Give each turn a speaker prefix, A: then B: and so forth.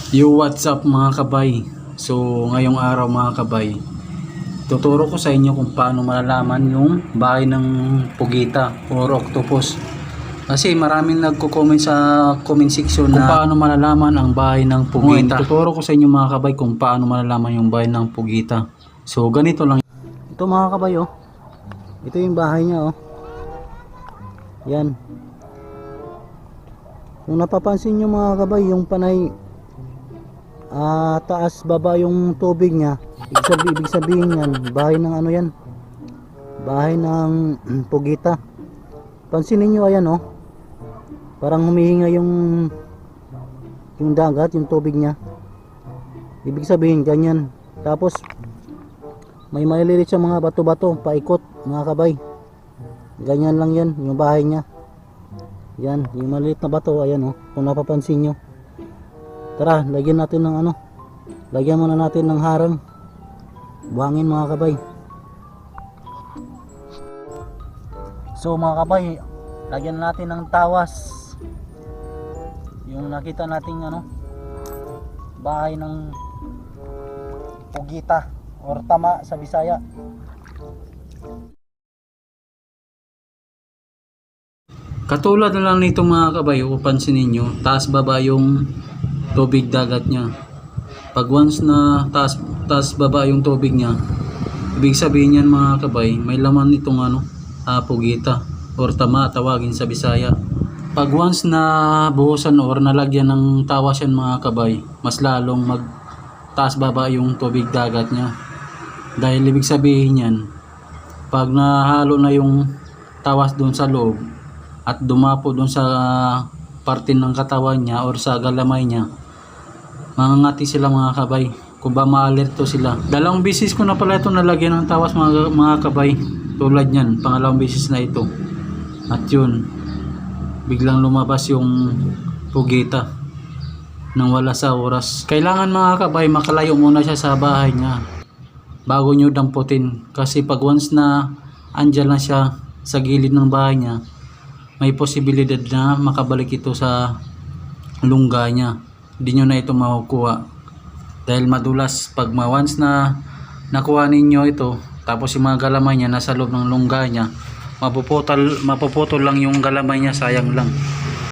A: Yo, what's up mga kabay? So ngayong araw mga kabay, tuturo ko sa inyo kung paano malalaman yung bahay ng pugita or octopus. Kasi maraming nagko-comment sa comment section na kung paano malalaman ang bahay ng pugita. Tuturo ko sa inyo mga kabay kung paano malalaman yung bahay ng pugita. So ganito lang. Ito mga kabay oh. Ito yung bahay niya oh. Yan. Kung napapansin nyo mga kabay, yung panay taas baba yung tubig niya, ibig sabihin yan bahay ng ano yan, bahay ng pugita. Pansinin nyo, ayan oh, parang humihinga yung dagat, yung tubig niya, ibig sabihin ganyan. Tapos may maliliit sa mga bato-bato paikot mga kabay, ganyan lang yan yung bahay niya. Yan yung maliit na bato, ayan oh, kung napapansin nyo. Tara, lagyan natin ng ano, lagyan muna natin ng harang, buhangin mga kabay. So mga kabay, lagyan natin ng tawas, yung nakita nating ano, bahay ng pugita or tama sa Bisaya. Katulad na lang nito mga kabay, kung pansinin nyo, taas baba yung tubig dagat niya. Pag once na taas baba yung tubig niya, ibig sabihin yan mga kabay, may laman itong ano, pugita or tama tawagin sa Bisaya. Pag once na buhusan or nalagyan ng tawas yan mga kabay, mas lalong mag taas baba yung tubig dagat niya. Dahil ibig sabihin yan, pag nahalo na yung tawas doon sa loob at dumapo doon sa parte ng katawan niya or sa galamay niya, mangangati sila mga kabay, kung ba ma-alerto sila. Dalawang bisis ko na pala ito nalagyan ng tawas mga kabay, tulad yan, pangalawang bisis na ito. At yun, biglang lumabas yung pugita nang wala sa oras. Kailangan mga kabay, makalayo muna siya sa bahay niya bago nyo damputin, kasi pag once na andyan na siya sa gilid ng bahay niya, may posibilidad na makabalik ito sa lungga niya. Hindi nyo na ito makukuha dahil madulas. Pag once na nakuha ninyo ito, tapos yung mga galamay niya nasa loob ng lungga niya, mapuputol lang yung galamay niya, sayang lang.